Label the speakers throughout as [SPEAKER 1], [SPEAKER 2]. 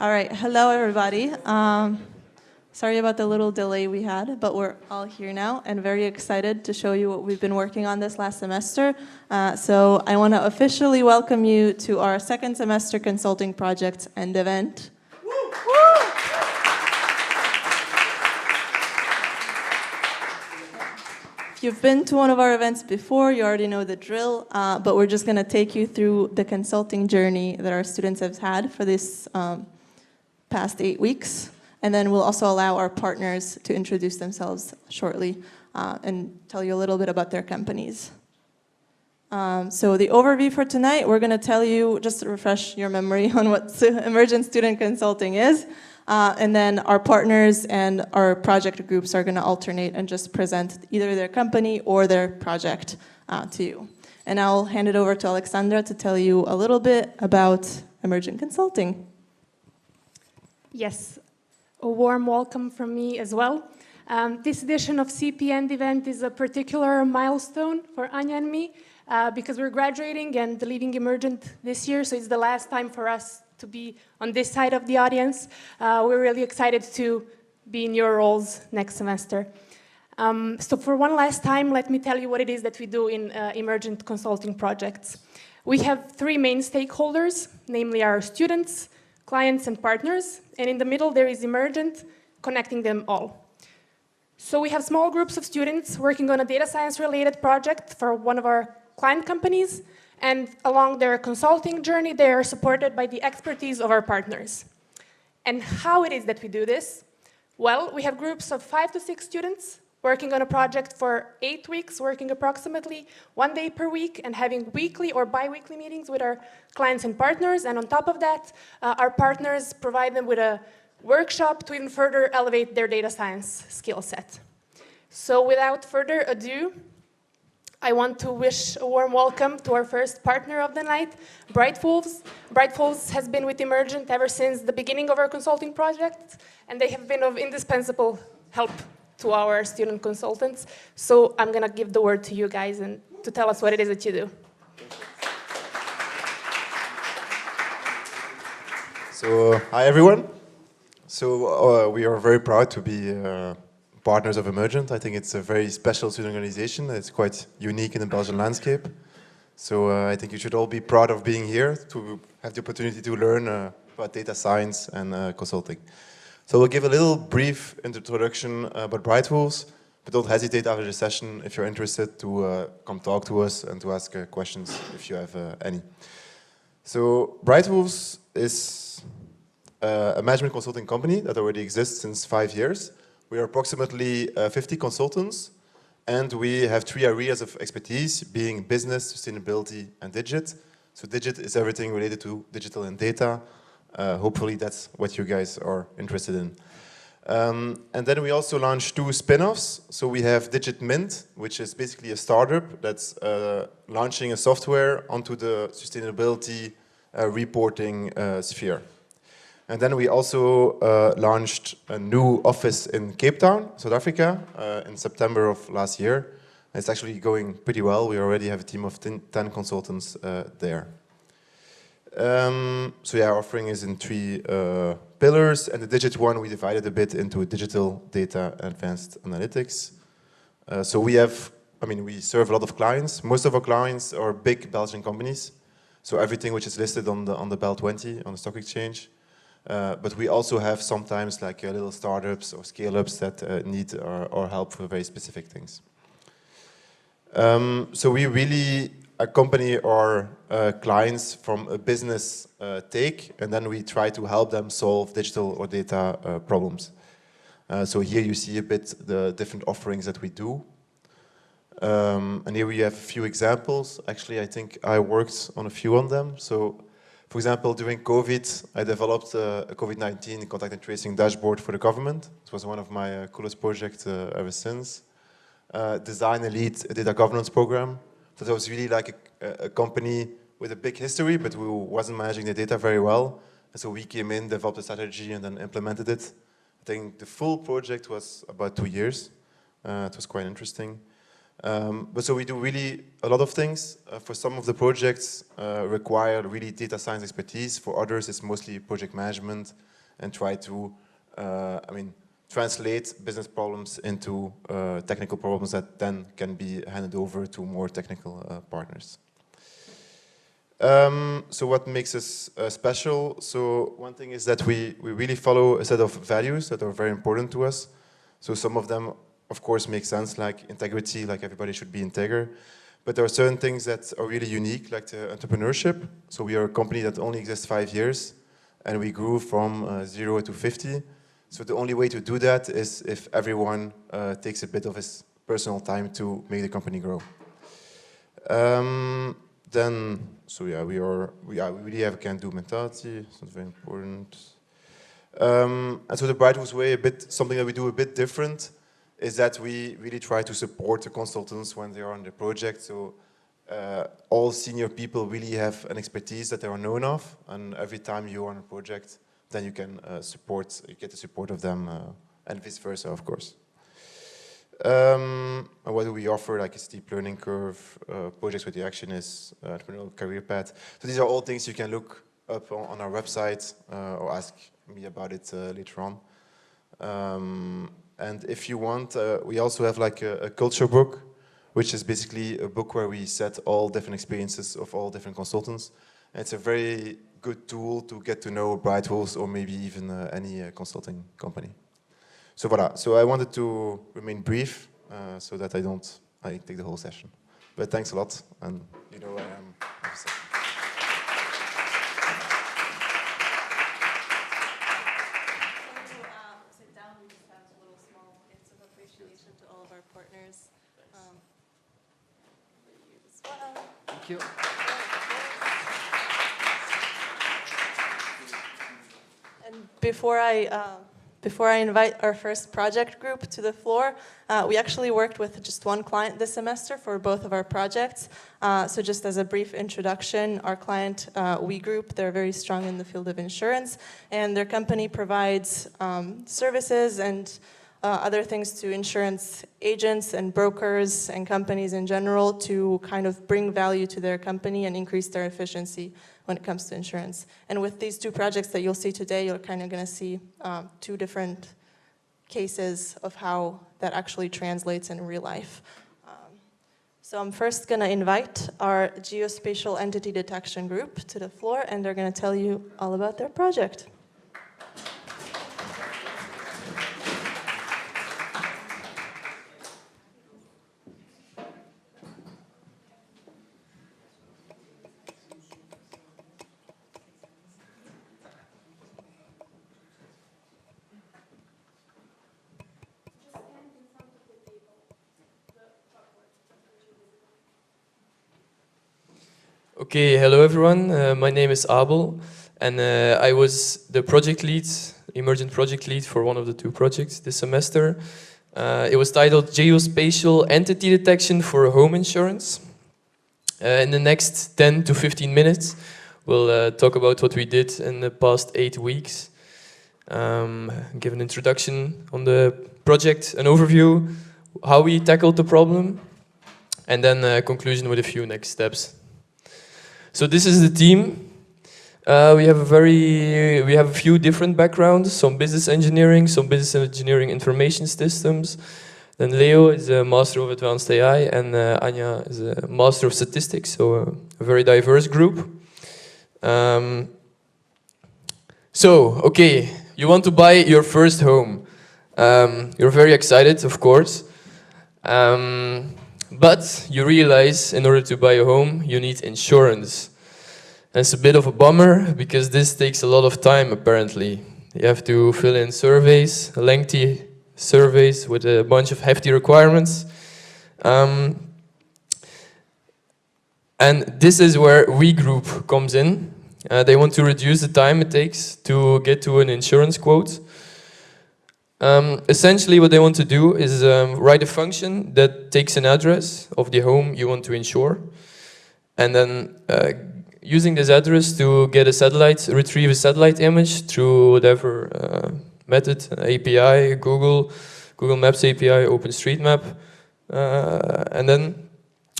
[SPEAKER 1] All right, hello everybody. Sorry about the little delay we had, but we're all here now and very excited to show you what we've been working on this last semester. So I want to officially welcome you to our second semester consulting project and event. If you've been to one of our events before, you already know the drill, but we're just going to take you through the consulting journey that our students have had for this past 8 weeks. And then we'll also allow our partners to introduce themselves shortly and tell you a little bit about their companies. So the overview for tonight, we're going to tell you, just to refresh your memory on what Emergent Student Consulting is. And then our partners and our project groups are going to alternate and just present either their company or their project to you. And I'll hand it over to Alexandra to tell you a little bit about Emergent Consulting.
[SPEAKER 2] Yes, a warm welcome from me as well. This edition of CPN event is a particular milestone for Anya and me because we're graduating and leaving Emergent this year, so it's the last time for us to be on this side of the audience. We're really excited to be in your roles next semester. So for one last time, let me tell you what it is that we do in Emergent Consulting projects. We have 3 main stakeholders, namely our students, clients, and partners. And in the middle, there is Emergent, connecting them all. So we have small groups of students working on a data science-related project for one of our client companies. And along their consulting journey, they are supported by the expertise of our partners. And how it is that we do this? Well, we have groups of 5 to 6 students working on a project for 8 weeks, working approximately 1 day per week, and having weekly or bi-weekly meetings with our clients and partners. And on top of that, our partners provide them with a workshop to even further elevate their data science skill set. So without further ado, I want to wish a warm welcome to our first partner of the night, Bright Wolves. Bright Wolves has been with Emergent ever since the beginning of our consulting project, and they have been of indispensable help to our student consultants. So I'm going to give the word to you guys and to tell us what it is that you do.
[SPEAKER 3] So, hi everyone. So we are very proud to be partners of Emergent. I think it's a very special student organization. It's quite unique in the Belgian landscape. So I think you should all be proud of being here to have the opportunity to learn about data science and consulting. So we'll give a little brief introduction about Bright Wolves, but don't hesitate after the session if you're interested to come talk to us and to ask questions if you have any. So Bright Wolves is a management consulting company that already exists since 5 years. We are approximately 50 consultants, and we have 3 areas of expertise, being business, sustainability, and digit. So digit is everything related to digital and data. Hopefully that's what you guys are interested in. And then we also launched 2 spin-offs. So we have Digit Mint, which is basically a startup that's launching a software onto the sustainability reporting sphere. And then we also launched a new office in Cape Town, South Africa, in September of last year. It's actually going pretty well. We already have a team of 10 consultants there. So yeah, our offering is in 3 pillars, and the digit one we divided a bit into digital, data, and advanced analytics. So we serve a lot of clients. Most of our clients are big Belgian companies, so everything which is listed on the BEL 20 on the stock exchange. But we also have sometimes like little startups or scale-ups that need our help for very specific things. So we really accompany our clients from a business take, and then we try to help them solve digital or data problems. So here you see a bit the different offerings that we do. And here we have a few examples. Actually, I think I worked on a few on them. So, for example, during COVID, I developed a COVID-19 contact and tracing dashboard for the government. It was one of my coolest projects ever since. Design and lead a data governance program. So that was really like a company with a big history, but who wasn't managing the data very well. And so we came in, developed a strategy, and then implemented it. I think the full project was about 2 years. It was quite interesting. But so we do really a lot of things. For some of the projects require really data science expertise. For others, it's mostly project management and try to, translate business problems into technical problems that then can be handed over to more technical partners. So what makes us special? So one thing is that we really follow a set of values that are very important to us. So some of them, of course, make sense, like integrity, like everybody should be integer. But there are certain things that are really unique, like the entrepreneurship. So we are a company that only exists 5 years, and we grew from 0 to 50. So the only way to do that is if everyone takes a bit of his personal time to make the company grow. We really have a can-do mentality. So it's very important. And so the Brighthouse way, something that we do a bit different, is that we really try to support the consultants when they are on the project. So all senior people really have an expertise that they are known of, and every time you're on a project, then you can you get the support of them, and vice versa, of course. And what do we offer? Like a steep learning curve, projects with the action is entrepreneurial career path. So these are all things you can look up on our website or ask me about it later on. And if you want, we also have like a culture book, which is basically a book where we set all different experiences of all different consultants. And it's a very good tool to get to know Brighthouse or maybe even any consulting company. So voilà. So I wanted to remain brief so that I take the whole session. But thanks a lot, and you know I am.
[SPEAKER 1] Sit down. We just have a little small bits of appreciation to all of our partners. As well.
[SPEAKER 4] Thank you.
[SPEAKER 1] And before I invite our first project group to the floor, we actually worked with just one client this semester for both of our projects. So just as a brief introduction, our client, We Group, they're very strong in the field of insurance, and their company provides services and other things to insurance agents and brokers and companies in general to kind of bring value to their company and increase their efficiency when it comes to insurance. And with these two projects that you'll see today, you're kind of going to see two different cases of how that actually translates in real life. So I'm first going to invite our geospatial entity detection group to the floor, and they're going to tell you all about their project.
[SPEAKER 5] Okay, hello everyone. My name is Abel, and I was the project lead, Emergent project lead for one of the two projects this semester. It was titled Geospatial Entity Detection for Home Insurance. In the next 10 to 15 minutes, we'll talk about what we did in the past 8 weeks. Give an introduction on the project, an overview, how we tackled the problem, and then a conclusion with a few next steps. So this is the team. We have a few different backgrounds, some business engineering information systems. Then Leo is a master of advanced AI, and Anya is a master of statistics, so a very diverse group. Okay, you want to buy your first home. You're very excited, of course. But you realize in order to buy a home, you need insurance. And it's a bit of a bummer because this takes a lot of time, apparently. You have to fill in surveys, lengthy surveys with a bunch of hefty requirements. And this is where We Group comes in. They want to reduce the time it takes to get to an insurance quote. Essentially what they want to do is write a function that takes an address of the home you want to insure, and then using this address to get retrieve a satellite image through whatever method, API, Google Maps API, OpenStreetMap, And then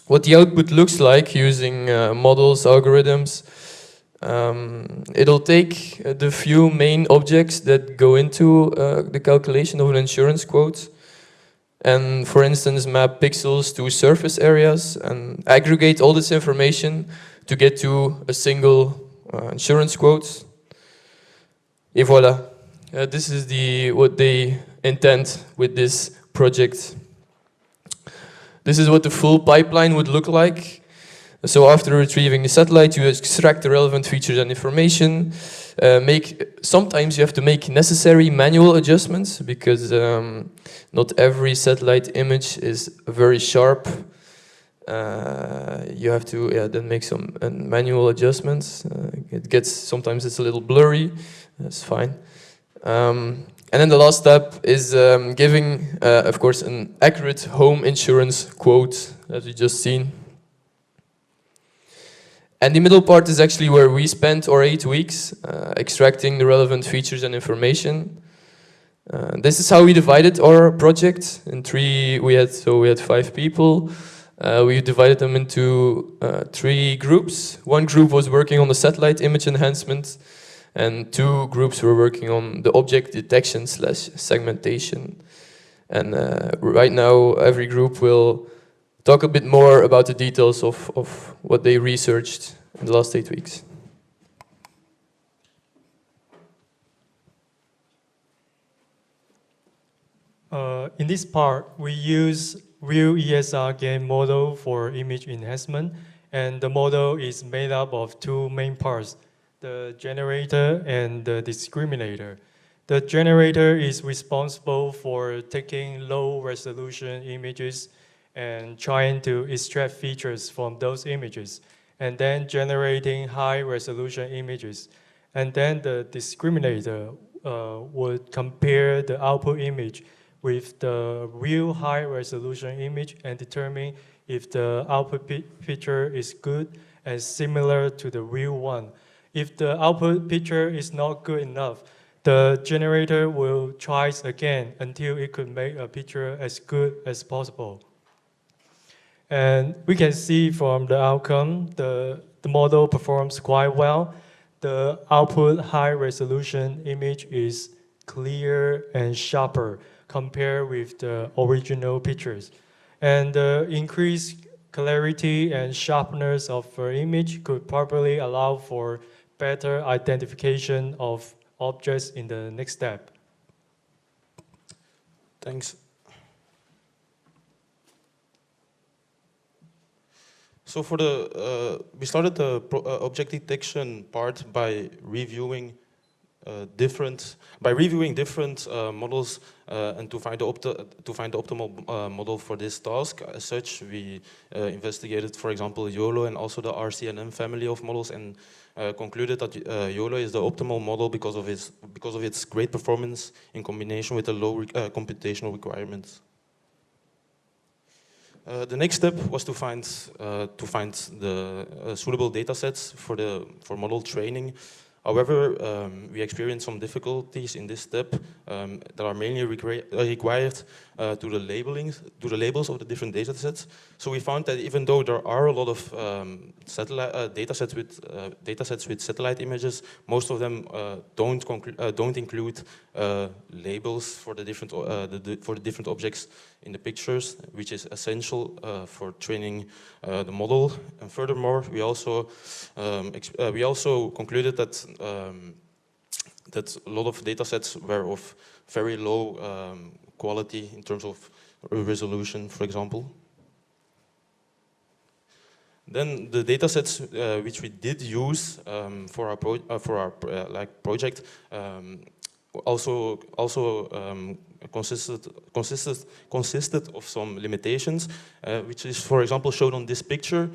[SPEAKER 5] what the output looks like using models, algorithms. It'll take the few main objects that go into the calculation of an insurance quote, and for instance map pixels to surface areas and aggregate all this information to get to a single insurance quote. Et voilà. This is what they intend with this project. This is what the full pipeline would look like. So after retrieving the satellite, you extract the relevant features and information. Sometimes you have to make necessary manual adjustments because not every satellite image is very sharp. You have to then make some manual adjustments. Sometimes it's a little blurry. That's fine. And then the last step is giving, of course, an accurate home insurance quote, as we just seen. And the middle part is actually where we spent our 8 weeks extracting the relevant features and information. This is how we divided our project in three. We had 5 people. We divided them into 3 groups. One group was working on the satellite image enhancement, and 2 groups were working on the object detection / segmentation. And right now, every group will talk a bit more about the details of what they researched in the last 8 weeks.
[SPEAKER 4] In this part, we use real ESR game model for image enhancement, and the model is made up of 2 main parts, the generator and the discriminator. The generator is responsible for taking low-resolution images and trying to extract features from those images, and then generating high-resolution images. And then the discriminator would compare the output image with the real high-resolution image and determine if the output picture is good and similar to the real one. If the output picture is not good enough, the generator will try again until it could make a picture as good as possible. And we can see from the outcome, the model performs quite well. The output high-resolution image is clear and sharper compared with the original pictures. And the increased clarity and sharpness of the image could probably allow for better identification of objects in the next step.
[SPEAKER 6] Thanks. So for we started the object detection part by reviewing different models and to find the optimal model for this task. As such, we investigated, for example, YOLO and also the RCNM family of models, and concluded that YOLO is the optimal model because of its great performance in combination with the low computational requirements. The next step was to find the suitable data sets for model training. However, we experienced some difficulties in this step that are mainly required to the labels of the different data sets. So we found that even though there are a lot of data sets with satellite images, most of them don't include labels for the different objects in the pictures, which is essential for training the model. And furthermore, we also concluded that a lot of data sets were of very low quality in terms of resolution, for example. Then the data sets which we did use for our project also consisted of some limitations, which is, for example, shown on this picture.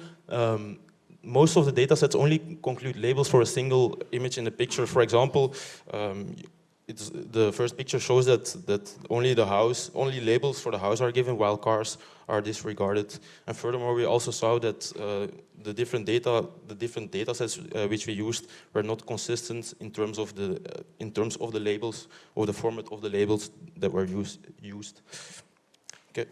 [SPEAKER 6] Most of the data sets only include labels for a single image in the picture. For example, the first picture shows that only labels for the house are given, while cars are disregarded. And furthermore, we also saw that the different data sets which we used were not consistent in terms of the labels or the format of the labels that were used. Okay.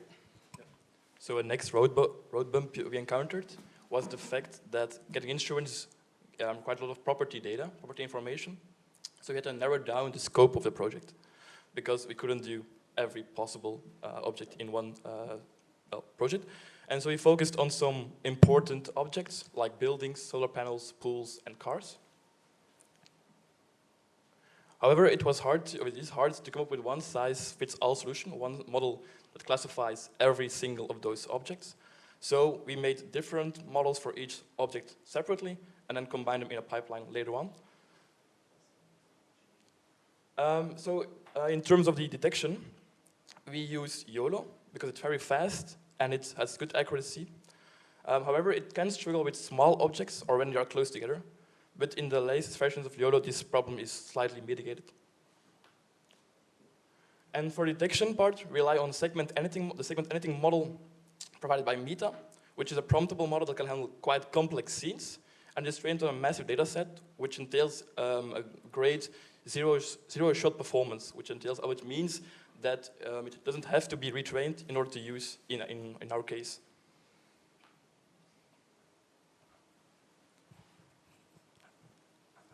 [SPEAKER 5] So a next road bump we encountered was the fact that getting insurance required a lot of property data, property information. So we had to narrow down the scope of the project because we couldn't do every possible object in one project. And so we focused on some important objects like buildings, solar panels, pools, and cars. However, it is hard to come up with one size fits all solution, one model that classifies every single of those objects. So we made different models for each object separately and then combined them in a pipeline later on. In terms of the detection, we use YOLO because it's very fast and it has good accuracy. However, it can struggle with small objects or when they are close together. But in the latest versions of YOLO, this problem is slightly mitigated. And for the detection part, we rely on the segment anything model provided by Meta, which is a promptable model that can handle quite complex scenes, and is trained on a massive data set, which entails a great zero-shot performance, which means that it doesn't have to be retrained in order to use in our case.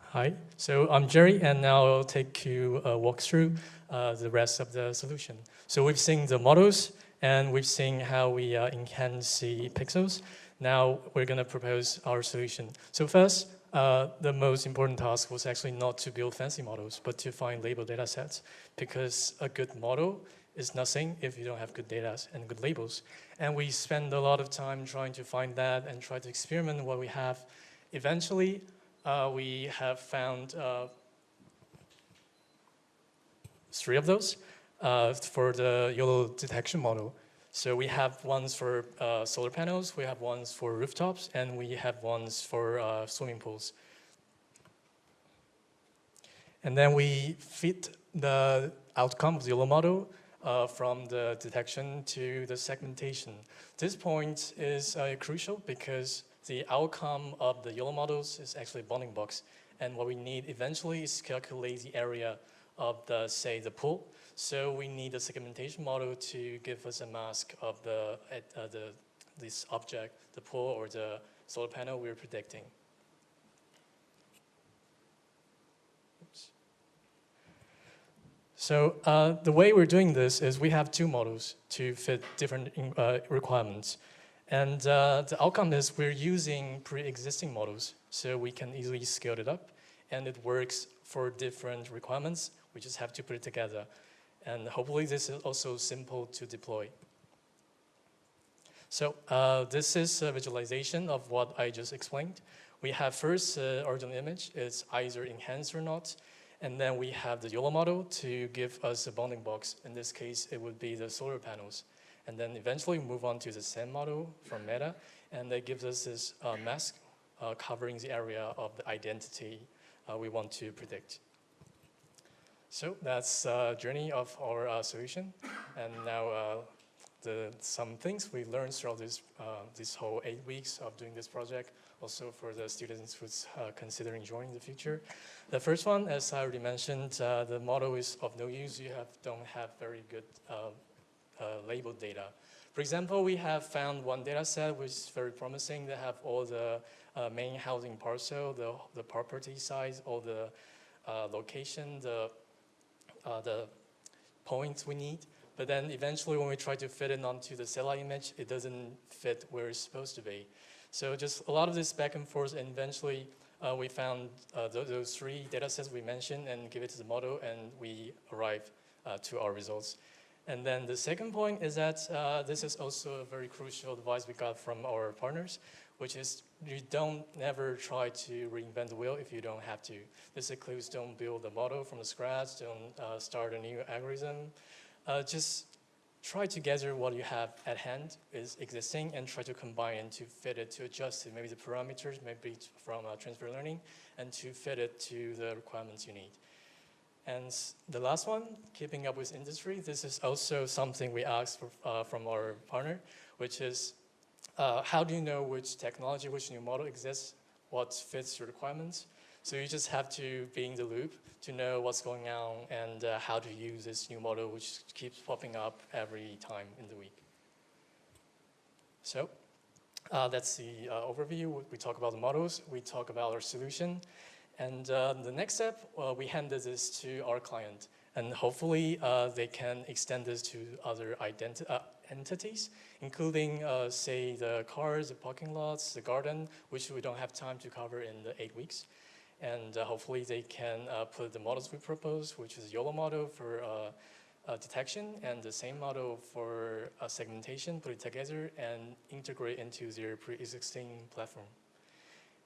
[SPEAKER 4] Hi, so I'm Jerry, and now I'll take you walk through the rest of the solution. So we've seen the models, and we've seen how we enhance the pixels. Now we're going to propose our solution. So first, the most important task was actually not to build fancy models, but to find label data sets, because a good model is nothing if you don't have good data and good labels. And we spend a lot of time trying to find that and try to experiment what we have. Eventually, we have found 3 of those for the YOLO detection model. So we have ones for solar panels, we have ones for rooftops, and we have ones for swimming pools. And then we fit the outcome of the YOLO model from the detection to the segmentation. This point is crucial because the outcome of the YOLO models is actually a bounding box. And what we need eventually is calculate the area of the, say, the pool. So we need a segmentation model to give us a mask of this object, the pool or the solar panel we're predicting. Oops. So the way we're doing this is we have 2 models to fit different requirements. And the outcome is we're using pre-existing models, so we can easily scale it up, and it works for different requirements. We just have to put it together. And hopefully this is also simple to deploy. So this is a visualization of what I just explained. We have first original image, it's either enhanced or not. And then we have the YOLO model to give us a bounding box. In this case, it would be the solar panels. And then eventually move on to the SAM model from Meta, and that gives us this mask covering the area of the identity we want to predict. So that's the journey of our solution. And now some things we learned throughout this whole 8 weeks of doing this project, also for the students who's considering joining in the future. The first one, as I already mentioned, the model is of no use. You don't have very good labeled data. For example, we have found one data set which is very promising. They have all the main housing parcel, the property size, all the location, the points we need. But then eventually when we try to fit it onto the satellite image, it doesn't fit where it's supposed to be. So just a lot of this back and forth, and eventually we found those 3 data sets we mentioned and give it to the model, and we arrive to our results. And then the second point is that this is also a very crucial advice we got from our partners, which is you don't never try to reinvent the wheel if you don't have to. This includes don't build a model from scratch, don't start a new algorithm. Just try to gather what you have at hand is existing and try to combine and to fit it, to adjust it, maybe the parameters, maybe from transfer learning, and to fit it to the requirements you need. And the last one, keeping up with industry, this is also something we asked from our partner, which is how do you know which technology, which new model exists, what fits your requirements? So you just have to be in the loop to know what's going on and how to use this new model, which keeps popping up every time in the week.
[SPEAKER 7] So that's the overview. We talk about the models, we talk about our solution, and the next step, we hand this to our client, and hopefully they can extend this to other entities, including, say, the cars, the parking lots, the garden, which we don't have time to cover in the 8 weeks. And hopefully they can put the models we propose, which is YOLO model for detection, and the same model for segmentation, put it together and integrate into their pre-existing platform.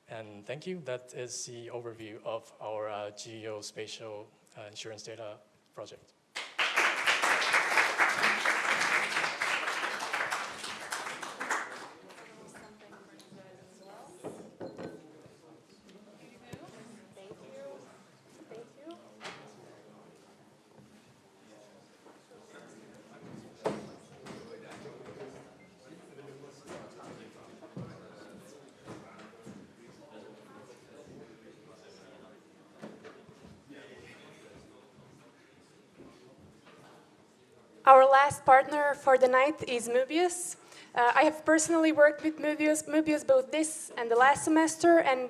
[SPEAKER 7] And thank you. That is the overview of our geospatial insurance data project.
[SPEAKER 2] Our last partner for the night is Mobius. I have personally worked with Mobius both this and the last semester, and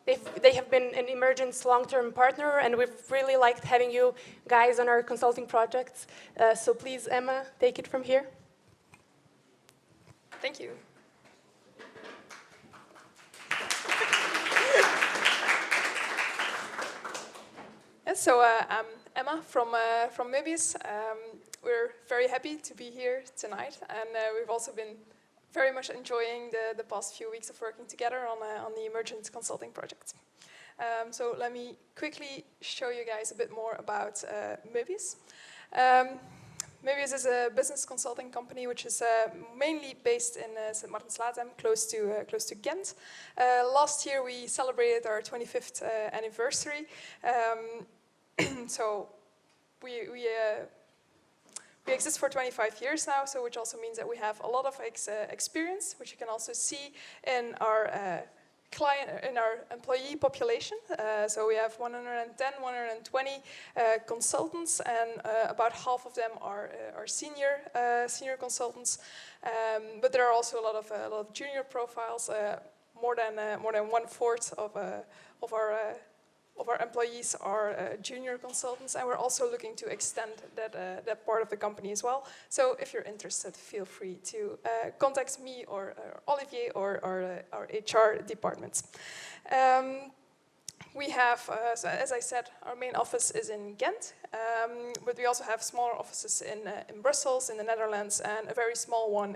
[SPEAKER 2] they have been an Emergent's long-term partner, and we've really liked having you guys on our consulting projects. So please, Emma, take it from here.
[SPEAKER 8] Thank you. And so I'm Emma from Mobius. We're very happy to be here tonight, and we've also been very much enjoying the past few weeks of working together on the Emergent Consulting project. So let me quickly show you guys a bit more about Mobius. Mobius is a business consulting company which is mainly based in St. Martens-Latem, close to Ghent. Last year we celebrated our 25th anniversary. So we exist for 25 years now, so which also means that we have a lot of experience, which you can also see in our employee population. So we have 110, 120 consultants, and about half of them are senior consultants. But there are also a lot of junior profiles. More than 1/4 of our employees are junior consultants, and we're also looking to extend that part of the company as well. So if you're interested, feel free to contact me or Olivier or our HR departments. We have, so as I said, our main office is in Ghent, but we also have smaller offices in Brussels, in the Netherlands, and a very small one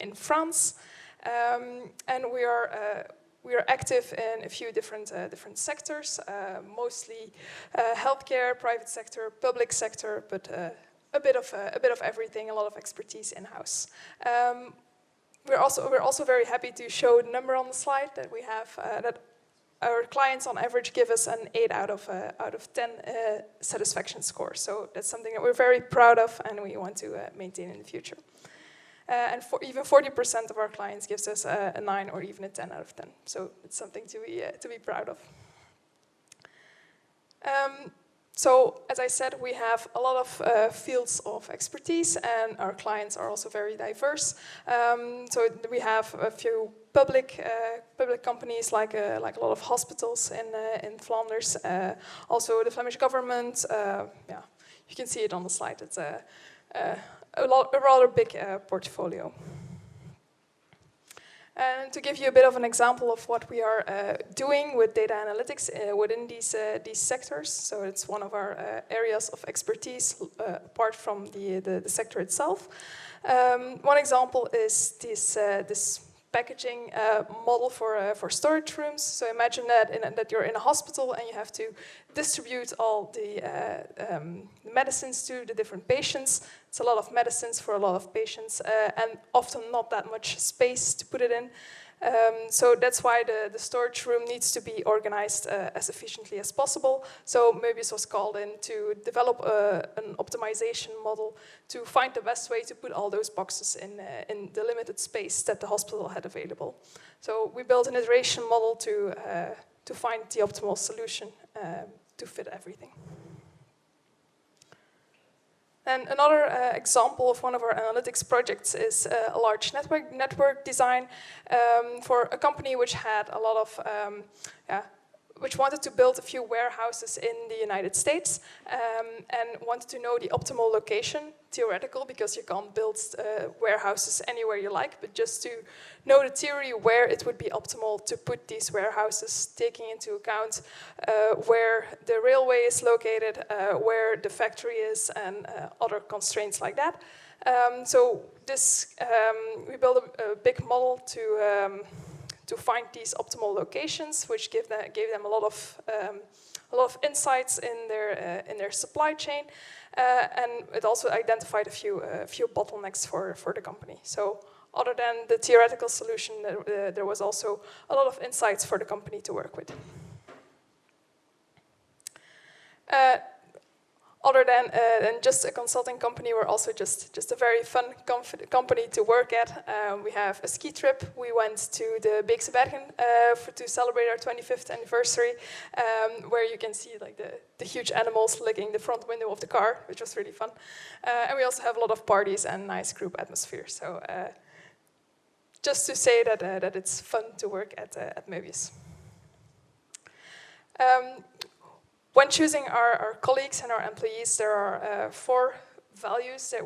[SPEAKER 8] in France. And we are active in a few different sectors, mostly healthcare, private sector, public sector, but a bit of everything. A lot of expertise in house. We're also very happy to show the number on the slide that we have. That our clients on average give us an 8 out of 10 satisfaction score. So that's something that we're very proud of, and we want to maintain in the future. And even 40% of our clients gives us a 9 or even a 10 out of 10. So it's something to be proud of. So as I said, we have a lot of fields of expertise, and our clients are also very diverse. So we have a few public companies, like a lot of hospitals in Flanders. Also the Flemish government. Yeah, you can see it on the slide. It's a rather big portfolio. And to give you a bit of an example of what we are doing with data analytics within these sectors, so it's one of our areas of expertise apart from the sector itself. One example is this packaging model for storage rooms. So imagine that you're in a hospital and you have to distribute all the medicines to the different patients. It's a lot of medicines for a lot of patients, and often not that much space to put it in. So that's why the storage room needs to be organized as efficiently as possible. So Mobius was called in to develop an optimization model to find the best way to put all those boxes in the limited space that the hospital had available. So we built an iteration model to find the optimal solution to fit everything. And another example of one of our analytics projects is a large network design for a company which had a lot of, which wanted to build a few warehouses in the United States and wanted to know the optimal location, theoretical, because you can't build warehouses anywhere you like, but just to know the theory where it would be optimal to put these warehouses, taking into account where the railway is located, where the factory is, and other constraints like that. So this, we built a big model to find these optimal locations, which gave them a lot of insights in their supply chain, and it also identified a few bottlenecks for the company. So, other than the theoretical solution, there was also a lot of insights for the company to work with. Other than just a consulting company, we're also just a very fun company to work at. We have a ski trip. We went to the Beekse Bergen to celebrate our 25th anniversary, where you can see like the huge animals licking the front window of the car, which was really fun. And we also have a lot of parties and nice group atmosphere. So just to say that it's fun to work at Mobius. When choosing our colleagues and our employees, there are 4 values that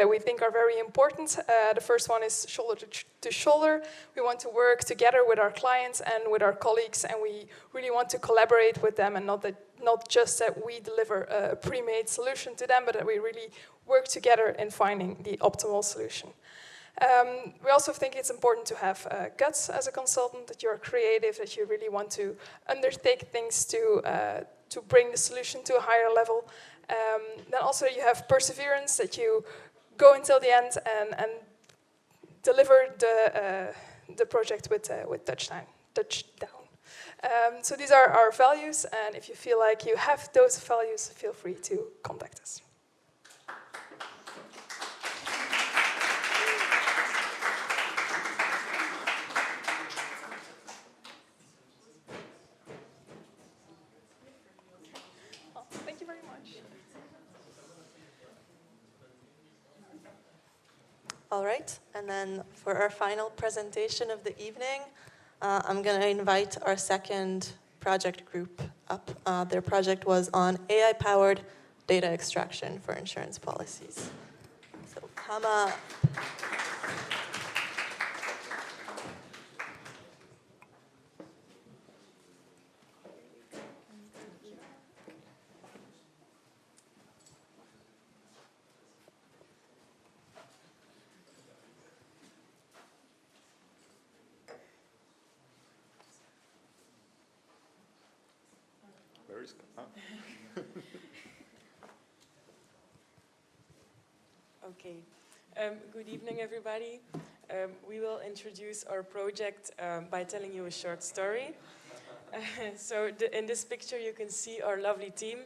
[SPEAKER 8] we think are very important. The first one is shoulder to shoulder. We want to work together with our clients and with our colleagues, and we really want to collaborate with them, and not just that we deliver a pre-made solution to them, but that we really work together in finding the optimal solution. We also think it's important to have guts as a consultant, that you're creative, that you really want to undertake things to bring the solution to a higher level. Then also you have perseverance, that you go until the end and deliver the project with touchdown. So these are our values, and if you feel like you have those values, feel free to contact us. Thank you very much.
[SPEAKER 1] All right, and then for our final presentation of the evening, I'm going to invite our second project group up. Their project was on AI-powered data extraction for insurance policies. So come up.
[SPEAKER 9] Okay. Good evening, everybody. We will introduce our project by telling you a short story. So in this picture, you can see our lovely team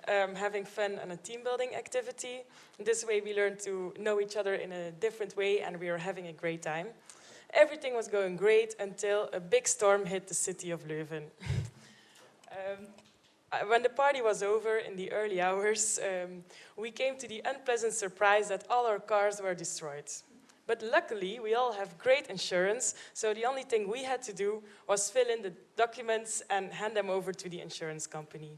[SPEAKER 9] having fun on a team-building activity. This way, we learn to know each other in a different way, and we are having a great time. Everything was going great until a big storm hit the city of Leuven. When the party was over in the early hours, we came to the unpleasant surprise that all our cars were destroyed. But luckily, we all have great insurance, so the only thing we had to do was fill in the documents and hand them over to the insurance company.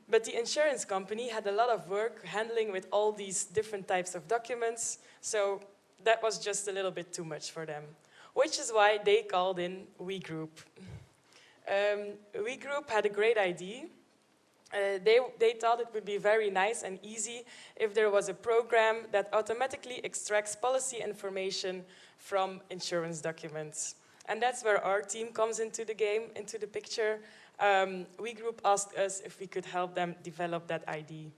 [SPEAKER 9] But the insurance company had a lot of work handling with all these different types of documents, so that was just a little bit too much for them, which is why they called in We Group. We Group had a great idea. They thought it would be very nice and easy if there was a program that automatically extracts policy information from insurance documents. And that's where our team comes into the game, into the picture. We Group asked us if we could help them develop that idea.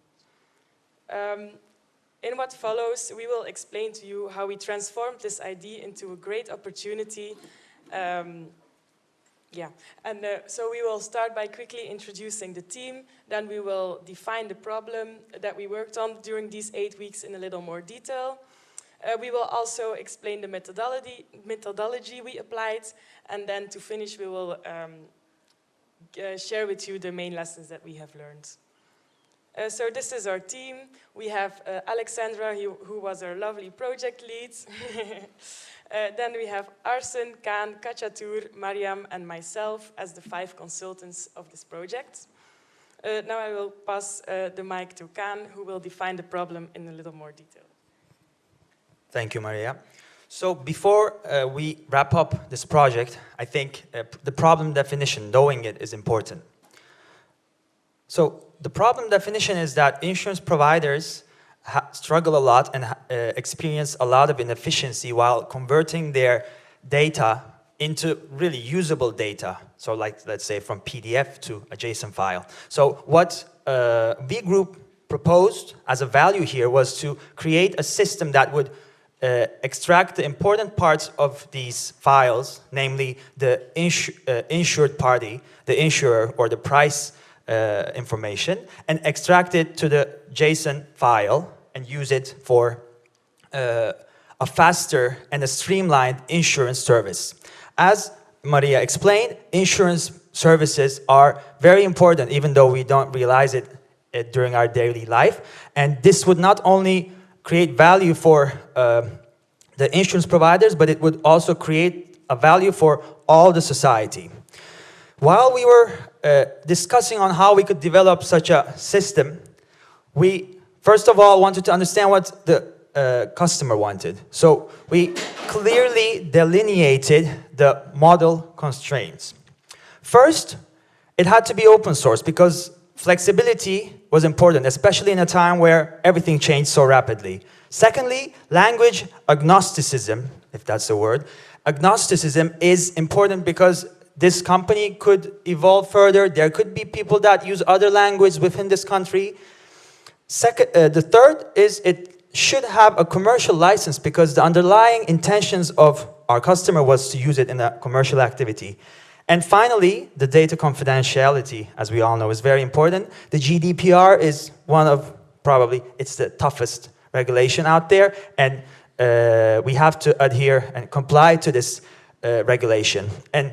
[SPEAKER 9] In what follows, we will explain to you how we transformed this idea into a great opportunity. So we will start by quickly introducing the team, then we will define the problem that we worked on during these 8 weeks in a little more detail. We will also explain the methodology we applied, and then to finish we will share with you the main lessons that we have learned. So this is our team. We have Alexandra, who was our lovely project lead. Then we have Arsen, Kaan, Kachatur, Mariam, and myself as the 5 consultants of this project. Now I will pass the mic to Kaan, who will define the problem in a little more detail.
[SPEAKER 10] Thank you, Maria. So before we wrap up this project, I think the problem definition, knowing it, is important. So the problem definition is that insurance providers struggle a lot and experience a lot of inefficiency while converting their data into really usable data. So like, let's say, from PDF to a JSON file. So what V Group proposed as a value here was to create a system that would extract the important parts of these files, namely the insured party, the insurer, or the price information, and extract it to the JSON file and use it for a faster and a streamlined insurance service. As Maria explained, insurance services are very important, even though we don't realize it during our daily life. And this would not only create value for the insurance providers, but it would also create a value for all the society. While we were discussing on how we could develop such a system, we first of all wanted to understand what the customer wanted. So we clearly delineated the model constraints. First, it had to be open source because flexibility was important, especially in a time where everything changed so rapidly. Secondly, language agnosticism, if that's a word. Agnosticism is important because this company could evolve further. There could be people that use other languages within this country. The third is it should have a commercial license because the underlying intentions of our customer was to use it in a commercial activity. And finally, the data confidentiality, as we all know, is very important. The GDPR is one of, probably, it's the toughest regulation out there, and we have to adhere and comply to this regulation. And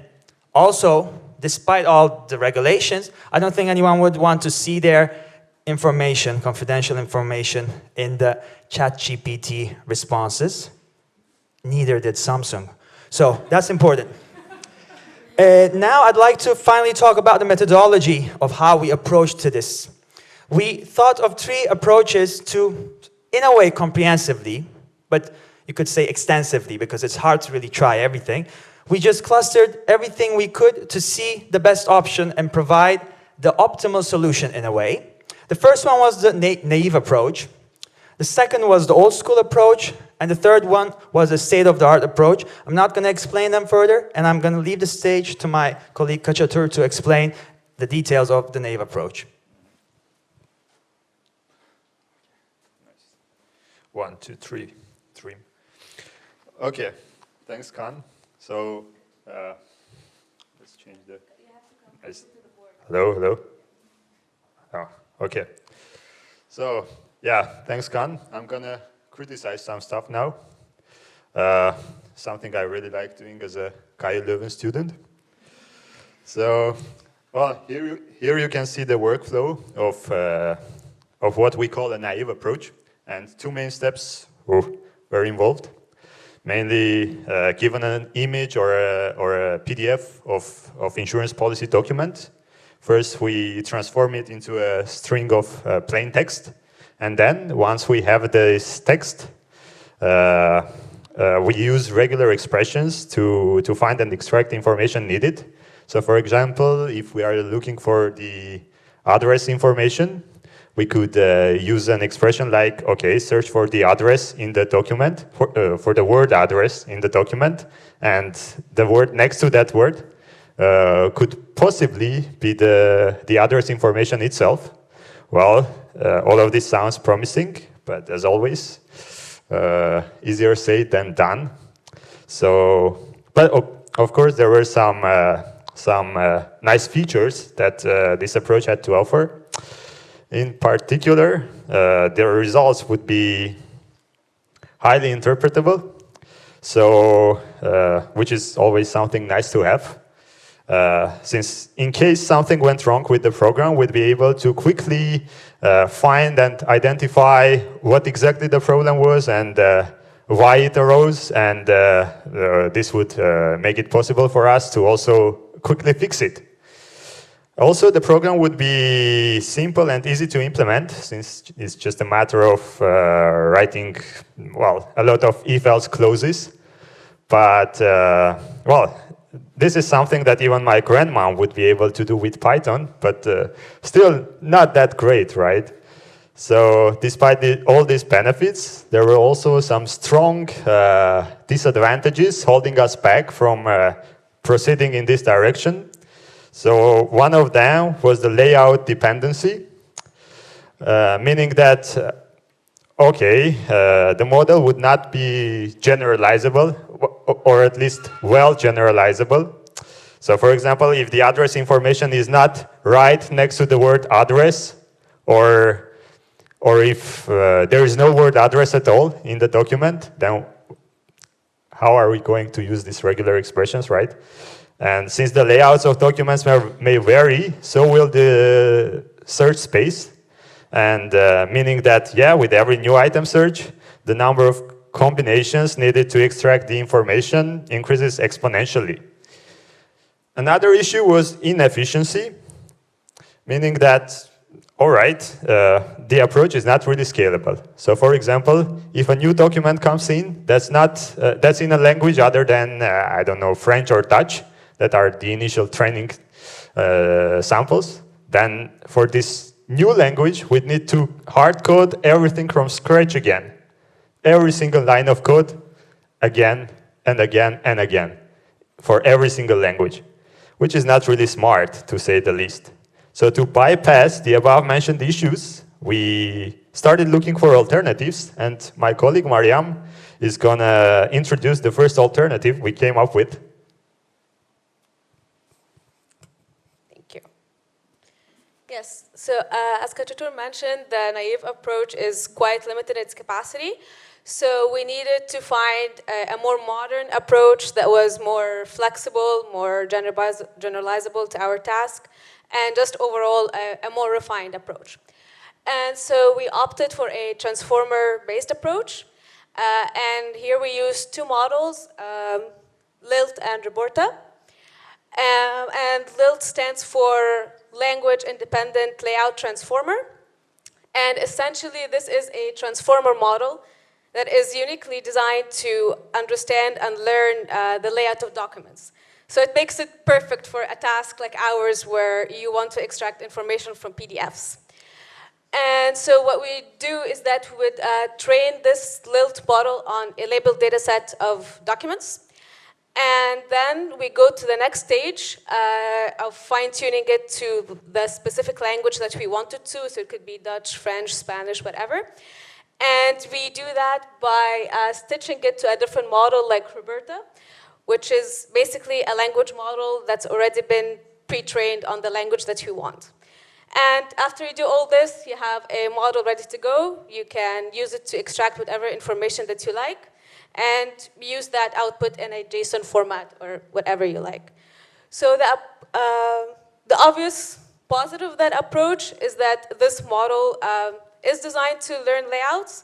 [SPEAKER 10] also, despite all the regulations, I don't think anyone would want to see their information, confidential information, in the ChatGPT responses. Neither did Samsung. So that's important. Now I'd like to finally talk about the methodology of how we approached to this. We thought of 3 approaches to, in a way, comprehensively, but you could say extensively because it's hard to really try everything. We just clustered everything we could to see the best option and provide the optimal solution in a way. The first one was the naive approach. The second was the old school approach. And the third one was a state-of-the-art approach. I'm not going to explain them further, and I'm going to leave the stage to my colleague Kachatur to explain the details of the naive approach.
[SPEAKER 11] 1, 2, 3. Okay, thanks, Kaan. So let's change the. Hello. Oh, okay. So yeah, thanks, Kaan. I'm gonna criticize some stuff now. Something I really like doing as a KU Leuven student. So, well, here you can see the workflow of what we call a naive approach, and 2 main steps were involved. Mainly, given an image or a PDF of insurance policy document, first we transform it into a string of plain text. And then, once we have this text, we use regular expressions to find and extract information needed. So, for example, if we are looking for the address information, we could use an expression like, okay, search for the address in the document, for the word address in the document, and the word next to that word could possibly be the address information itself. Well, all of this sounds promising, but as always, easier said than done. So, but of course, there were some nice features that this approach had to offer. In particular, the results would be highly interpretable, so which is always something nice to have. since in case something went wrong with the program, we'd be able to quickly find and identify what exactly the problem was and why it arose, and this would make it possible for us to also quickly fix it. Also, the program would be simple and easy to implement, since it's just a matter of writing, well, a lot of if-else clauses. But, well, this is something that even my grandmom would be able to do with Python, but still not that great, right? So despite all these benefits, there were also some strong disadvantages holding us back from proceeding in this direction. So one of them was the layout dependency, meaning that, okay, the model would not be generalizable, or at least well generalizable. So for example, if the address information is not right next to the word address, or if there is no word address at all in the document, then how are we going to use these regular expressions, right? And since the layouts of documents may vary, so will the search space. And meaning that, yeah, with every new item search, the number of combinations needed to extract the information increases exponentially. Another issue was inefficiency, meaning that, all right, the approach is not really scalable. So for example, if a new document comes in that's in a language other than, I don't know, French or Dutch, that are the initial training samples, then for this new language, we need to hard code everything from scratch again. Every single line of code, again and again and again, for every single language, which is not really smart, to say the least. So to bypass the above-mentioned issues, we started looking for alternatives, and my colleague Mariam is gonna introduce the first alternative we came up with.
[SPEAKER 12] Yes, so as Kachatour mentioned, the naive approach is quite limited in its capacity. So we needed to find a more modern approach that was more flexible, more generalizable to our task, and just overall a more refined approach. And so we opted for a transformer-based approach. And here we used two models, LILT and Roberta. And LILT stands for Language Independent Layout Transformer. And essentially, this is a transformer model that is uniquely designed to understand and learn the layout of documents. So it makes it perfect for a task like ours where you want to extract information from PDFs. And so what we do is that we would train this LILT model on a labeled data set of documents. And then we go to the next stage of fine-tuning it to the specific language that we wanted to. So it could be Dutch, French, Spanish, whatever. And we do that by stitching it to a different model like Roberta, which is basically a language model that's already been pre-trained on the language that you want. And after you do all this, you have a model ready to go. You can use it to extract whatever information that you like, and use that output in a JSON format or whatever you like. So the obvious positive of that approach is that this model is designed to learn layouts.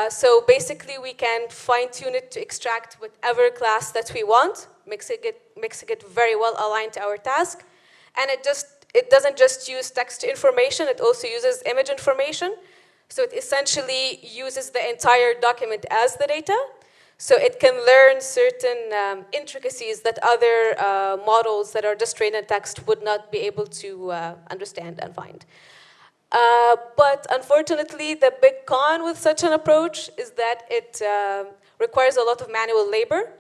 [SPEAKER 12] So basically, we can fine-tune it to extract whatever class that we want, mixing it very well aligned to our task. And it doesn't just use text information, it also uses image information. So it essentially uses the entire document as the data. So it can learn certain intricacies that other models that are just trained in text would not be able to understand and find. But unfortunately, the big con with such an approach is that it requires a lot of manual labor,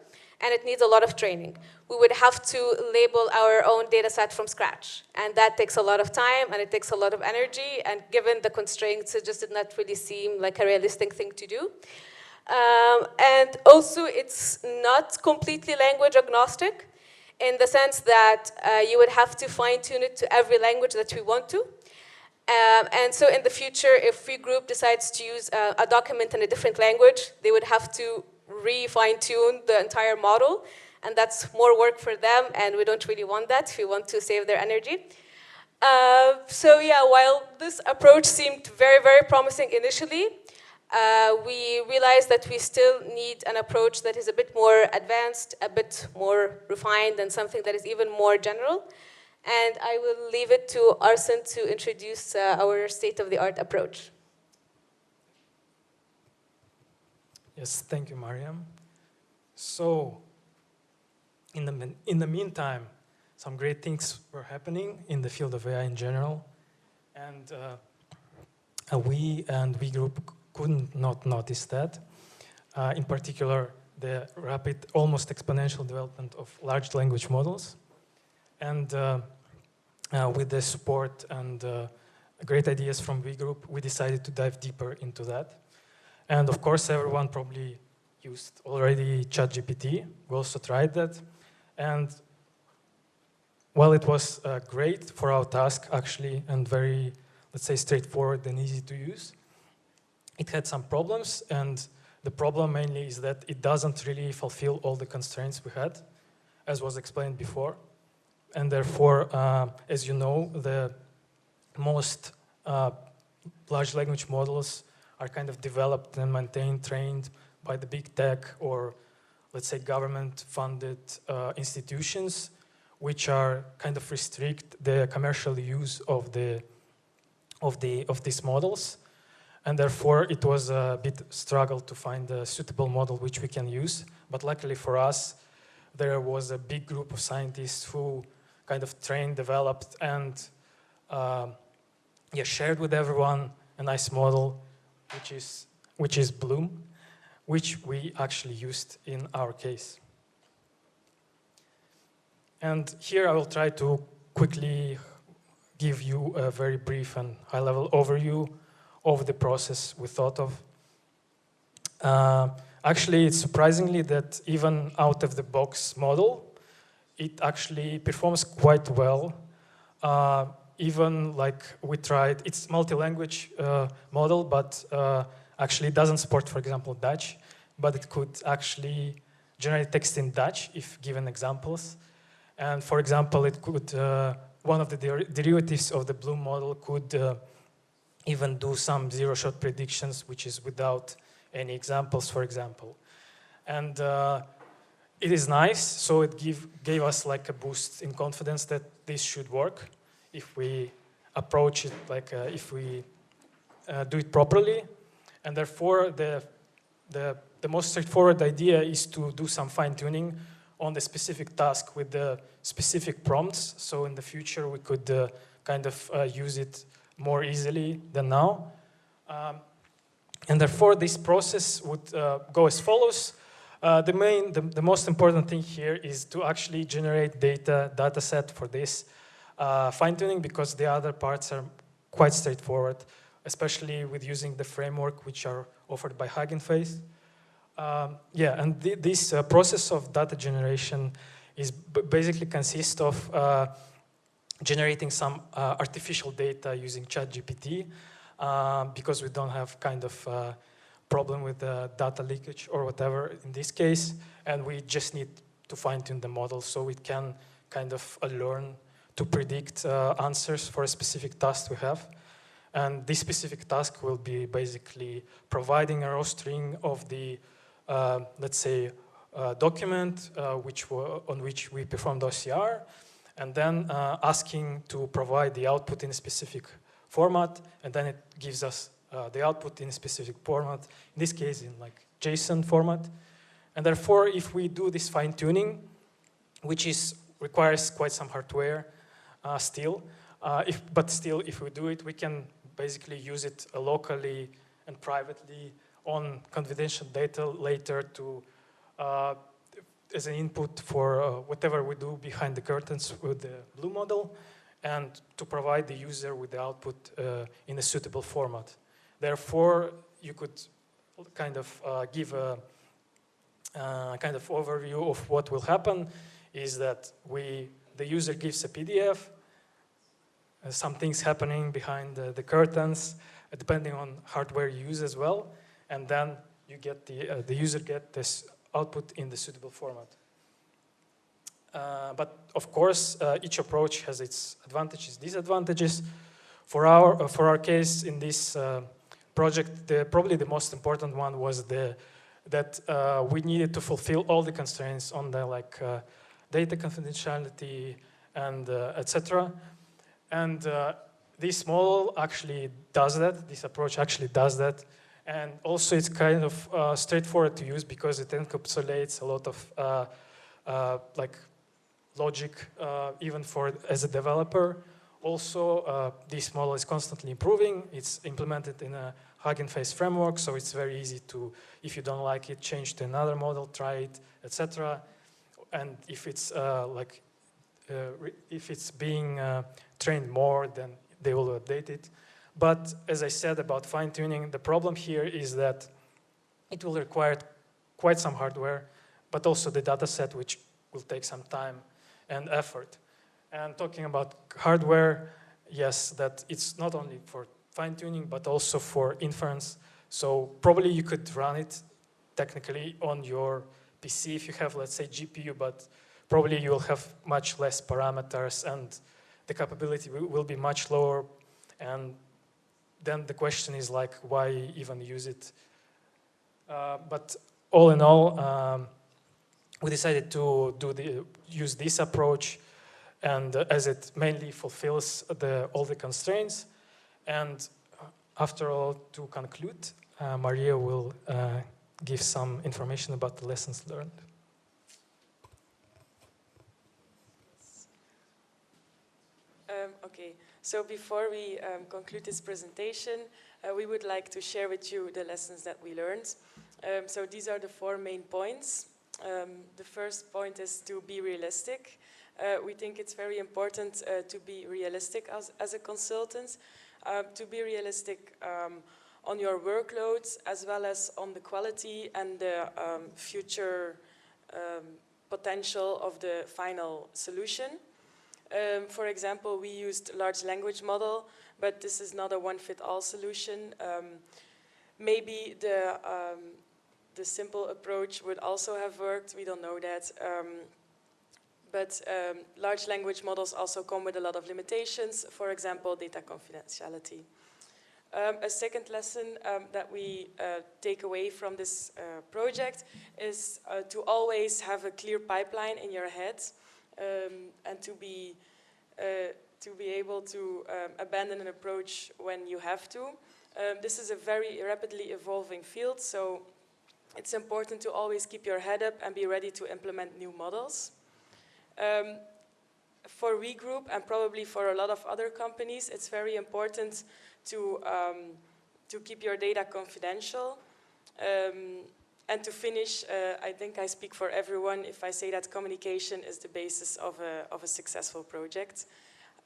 [SPEAKER 12] and it needs a lot of training. We would have to label our own data set from scratch, and that takes a lot of time, and it takes a lot of energy, and given the constraints, it just did not really seem like a realistic thing to do. And also, it's not completely language agnostic, in the sense that you would have to fine-tune it to every language that we want to. And so in the future, if Free Group decides to use a document in a different language, they would have to re-fine-tune the entire model. and that's more work for them, and we don't really want that. We want to save their energy. So yeah, while this approach seemed very, very promising initially, we realized that we still need an approach that is a bit more advanced, a bit more refined, and something that is even more general. And I will leave it to Arsen to introduce our state-of-the-art approach.
[SPEAKER 13] Yes, thank you, Mariam. So, in the meantime, some great things were happening in the field of AI in general, and we group couldn't not notice that. In particular, the rapid, almost exponential development of large language models, and with the support and great ideas from V Group, we decided to dive deeper into that. And of course, everyone probably used already ChatGPT. We also tried that. And while it was great for our task, actually, and very, let's say, straightforward and easy to use, it had some problems. And the problem mainly is that it doesn't really fulfill all the constraints we had, as was explained before. And therefore, as you know, the most large language models are kind of developed and maintained, trained by the big tech or, let's say, government-funded institutions, which are kind of restrict the commercial use of these models. And therefore, it was a bit struggle to find a suitable model which we can use. But luckily for us, there was a big group of scientists who kind of trained, developed, and shared with everyone a nice model, which is Bloom, which we actually used in our case. And here I will try to quickly give you a very brief and high-level overview of the process we thought of. Actually, it's surprisingly that even out-of-the-box model, it actually performs quite well. Even like we tried, it's multi-language model, but actually it doesn't support, for example, Dutch, but it could actually generate text in Dutch if given examples. And for example, it could, one of the derivatives of the Bloom model could even do some zero-shot predictions, which is without any examples, for example. And it is nice, so it gave us like a boost in confidence that this should work if we approach it, like if we do it properly. And therefore, the most straightforward idea is to do some fine-tuning on the specific task with the specific prompts. So in the future, we could kind of use it more easily than now. And therefore, this process would go as follows. The most important thing here is to actually generate data set for this fine-tuning, because the other parts are quite straightforward, especially with using the framework which are offered by Hugging Face. And this process of data generation is basically consists of generating some artificial data using ChatGPT, because we don't have kind of problem with data leakage or whatever in this case, and we just need to fine-tune the model so it can kind of learn to predict answers for a specific task we have. And this specific task will be basically providing a raw string of the, let's say, document on which we performed OCR, and then asking to provide the output in a specific format, and then it gives us the output in a specific format, in this case in like JSON format. And therefore, if we do this fine-tuning, which requires quite some hardware still, but still, if we do it, we can basically use it locally and privately on confidential data later to as an input for whatever we do behind the curtains with the Bloom model, and to provide the user with the output in a suitable format. Therefore, you could kind of give a kind of overview of what will happen is that the user gives a PDF, some things happening behind the curtains, depending on hardware you use as well, and then you get the user get this output in the suitable format. But of course, each approach has its advantages, disadvantages. For our case in this project, probably the most important one was that we needed to fulfill all the constraints on the data confidentiality and etc. And this model actually does that. This approach actually does that. And also it's kind of straightforward to use because it encapsulates a lot of logic even for as a developer. Also, this model is constantly improving. It's implemented in a Hugging Face framework, so it's very easy to, if you don't like it, change to another model, try it, etc. And if it's if it's being trained more, then they will update it. But as I said about fine-tuning, the problem here is that it will require quite some hardware, but also the data set, which will take some time and effort. And talking about hardware, yes, that it's not only for fine-tuning, but also for inference. So probably you could run it technically on your PC if you have, let's say, GPU, but probably you will have much less parameters and the capability will be much lower. And then the question is like, why even use it? But all in all, we decided to use this approach, and as it mainly fulfills all the constraints. And after all, to conclude, Maria will give some information about the lessons learned.
[SPEAKER 9] Okay, so before we conclude this presentation, we would like to share with you the lessons that we learned. So these are the 4 main points. The first point is to be realistic. We think it's very important to be realistic as a consultant, to be realistic on your workloads as well as on the quality and the future potential of the final solution. For example, we used large language model, but this is not a one-fit-all solution. Maybe the simple approach would also have worked, we don't know that. But large language models also come with a lot of limitations, for example, data confidentiality. A second lesson that we take away from this project is to always have a clear pipeline in your head and to be able to abandon an approach when you have to. This is a very rapidly evolving field, so it's important to always keep your head up and be ready to implement new models. For WeGroup and probably for a lot of other companies, it's very important to keep your data confidential. And to finish, I think I speak for everyone if I say that communication is the basis of a successful project.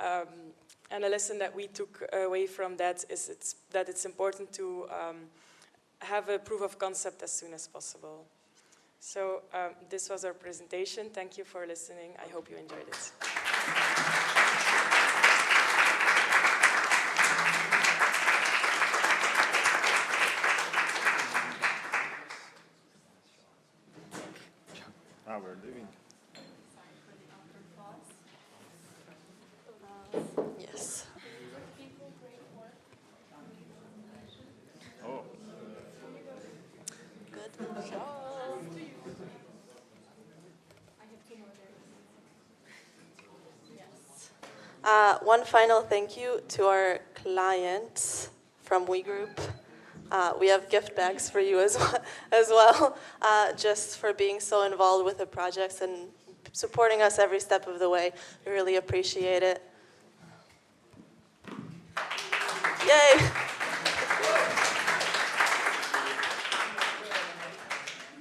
[SPEAKER 9] And a lesson that we took away from that is that it's important to have a proof of concept as soon as possible. So this was our presentation. Thank you for listening. I hope you enjoyed it.
[SPEAKER 11] How we're doing.
[SPEAKER 1] Yes.
[SPEAKER 11] Oh.
[SPEAKER 1] Good job. One final thank you to our clients from WeGroup. We have gift bags for you as well, just for being so involved with the projects and supporting us every step of the way. We really appreciate it. Yay!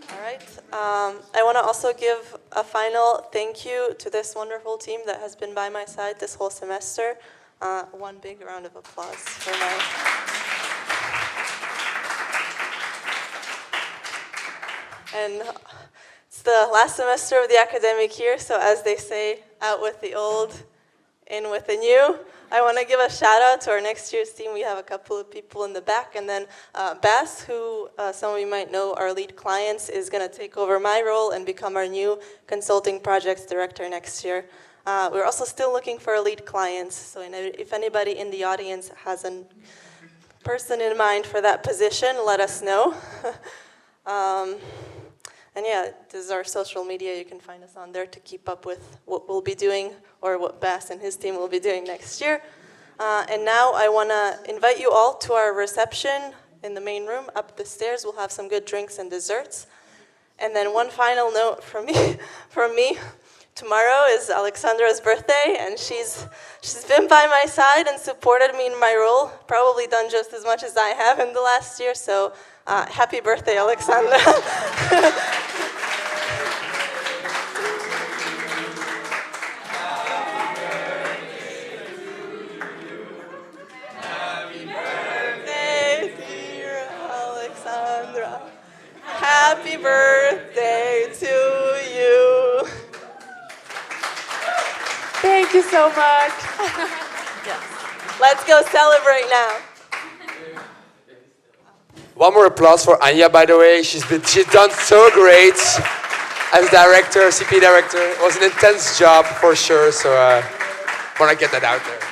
[SPEAKER 1] All right. I want to also give a final thank you to this wonderful team that has been by my side this whole semester. One big round of applause for And it's the last semester of the academic year, so as they say, out with the old, in with the new. I want to give a shout out to our next year's team. We have a couple of people in the back, and then Bas, who some of you might know, our lead clients, is going to take over my role and become our new consulting projects director next year. We're also still looking for lead clients, so if anybody in the audience has a person in mind for that position, let us know. And yeah, this is our social media. You can find us on there to keep up with what we'll be doing or what Bas and his team will be doing next year. And now I want to invite you all to our reception in the main room. Up the stairs, we'll have some good drinks and desserts. And then one final note from me. Tomorrow is Alexandra's birthday, and she's been by my side and supported me in my role, probably done just as much as I have in the last year, so happy birthday, Alexandra. Happy birthday, dear Alexandra. Happy birthday to you.
[SPEAKER 2] Thank you so much.
[SPEAKER 1] Yes. Let's go celebrate now.
[SPEAKER 5] One more applause for Anya, by the way. She's done so great as director, CP director. It was an intense job for sure, so I want to get that out there.